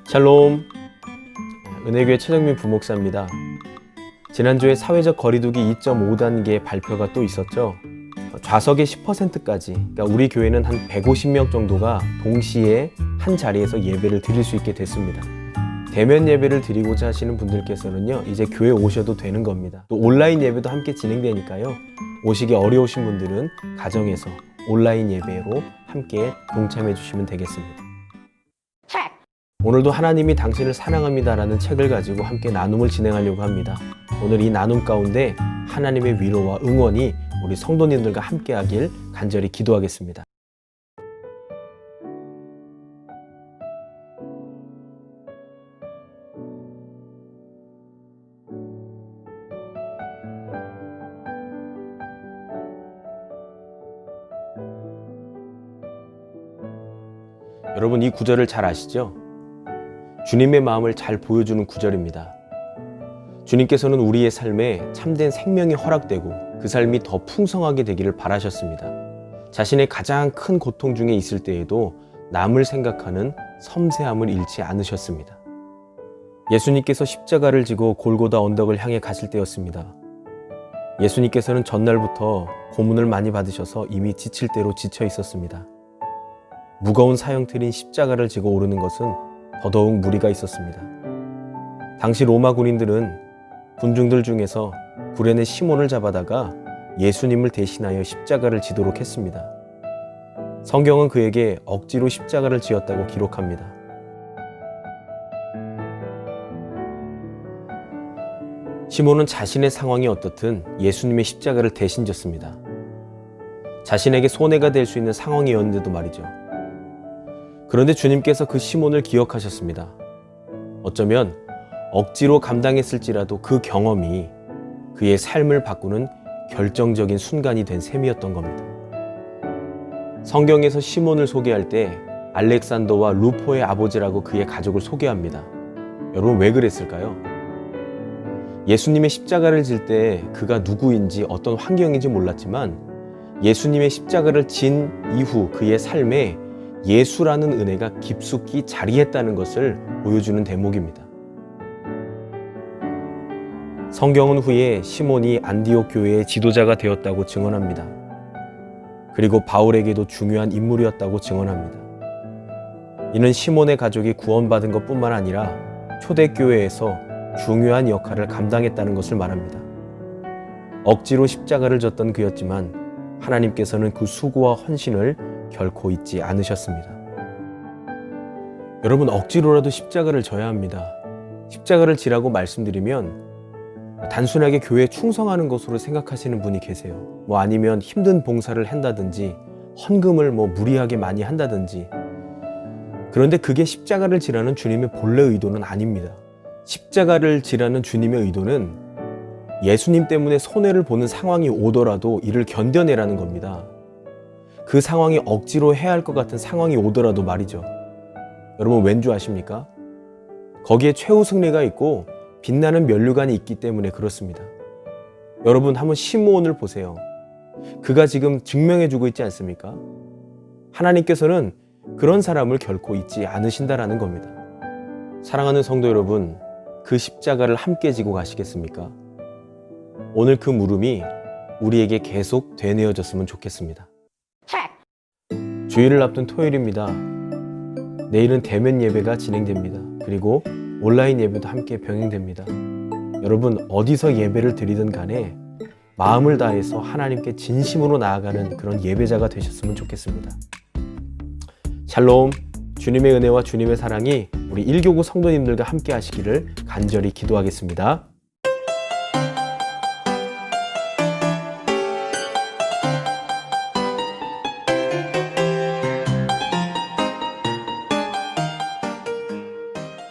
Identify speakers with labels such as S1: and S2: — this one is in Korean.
S1: 샬롬, 은혜교회 최정민 부목사입니다. 지난주에 사회적 거리두기 2.5단계 발표가 또 있었죠. 좌석의 10%까지, 그러니까 우리 교회는 한 150명 정도가 동시에 한 자리에서 예배를 드릴 수 있게 됐습니다. 대면 예배를 드리고자 하시는 분들께서는요, 이제 교회 오셔도 되는 겁니다. 또 온라인 예배도 함께 진행되니까요, 오시기 어려우신 분들은 가정에서 온라인 예배로 함께 동참해 주시면 되겠습니다. 오늘도 하나님이 당신을 사랑합니다라는 책을 가지고 함께 나눔을 진행하려고 합니다. 오늘 이 나눔 가운데 하나님의 위로와 응원이 우리 성도님들과 함께 하길 간절히 기도하겠습니다. 여러분, 이 구절을 잘 아시죠? 주님의 마음을 잘 보여주는 구절입니다. 주님께서는 우리의 삶에 참된 생명이 허락되고 그 삶이 더 풍성하게 되기를 바라셨습니다. 자신의 가장 큰 고통 중에 있을 때에도 남을 생각하는 섬세함을 잃지 않으셨습니다. 예수님께서 십자가를 지고 골고다 언덕을 향해 가실 때였습니다. 예수님께서는 전날부터 고문을 많이 받으셔서 이미 지칠 대로 지쳐 있었습니다. 무거운 사형틀인 십자가를 지고 오르는 것은 더더욱 무리가 있었습니다. 당시 로마 군인들은 군중들 중에서 구레네 시몬을 잡아다가 예수님을 대신하여 십자가를 지도록 했습니다. 성경은 그에게 억지로 십자가를 지었다고 기록합니다. 시몬은 자신의 상황이 어떻든 예수님의 십자가를 대신 졌습니다. 자신에게 손해가 될 수 있는 상황이었는데도 말이죠. 그런데 주님께서 그 시몬을 기억하셨습니다. 어쩌면 억지로 감당했을지라도 그 경험이 그의 삶을 바꾸는 결정적인 순간이 된 셈이었던 겁니다. 성경에서 시몬을 소개할 때 알렉산더와 루포의 아버지라고 그의 가족을 소개합니다. 여러분, 왜 그랬을까요? 예수님의 십자가를 질 때 그가 누구인지 어떤 환경인지 몰랐지만 예수님의 십자가를 진 이후 그의 삶에 예수라는 은혜가 깊숙이 자리했다는 것을 보여주는 대목입니다. 성경은 후에 시몬이 안디옥 교회의 지도자가 되었다고 증언합니다. 그리고 바울에게도 중요한 인물이었다고 증언합니다. 이는 시몬의 가족이 구원받은 것뿐만 아니라 초대교회에서 중요한 역할을 감당했다는 것을 말합니다. 억지로 십자가를 졌던 그였지만 하나님께서는 그 수고와 헌신을 결코 잊지 않으셨습니다. 여러분, 억지로라도 십자가를 져야 합니다. 십자가를 지라고 말씀드리면 단순하게 교회에 충성하는 것으로 생각하시는 분이 계세요. 아니면 힘든 봉사를 한다든지 헌금을 무리하게 많이 한다든지. 그런데 그게 십자가를 지라는 주님의 본래 의도는 아닙니다. 십자가를 지라는 주님의 의도는 예수님 때문에 손해를 보는 상황이 오더라도 이를 견뎌내라는 겁니다. 그 상황이 억지로 해야 할 것 같은 상황이 오더라도 말이죠. 여러분, 왠 줄 아십니까? 거기에 최후 승리가 있고 빛나는 면류관이 있기 때문에 그렇습니다. 여러분, 한번 시므온을 보세요. 그가 지금 증명해주고 있지 않습니까? 하나님께서는 그런 사람을 결코 잊지 않으신다라는 겁니다. 사랑하는 성도 여러분, 그 십자가를 함께 지고 가시겠습니까? 오늘 그 물음이 우리에게 계속 되뇌어졌으면 좋겠습니다. 주일을 앞둔 토요일입니다. 내일은 대면 예배가 진행됩니다. 그리고 온라인 예배도 함께 병행됩니다. 여러분, 어디서 예배를 드리든 간에 마음을 다해서 하나님께 진심으로 나아가는 그런 예배자가 되셨으면 좋겠습니다. 샬롬, 주님의 은혜와 주님의 사랑이 우리 1교구 성도님들과 함께 하시기를 간절히 기도하겠습니다.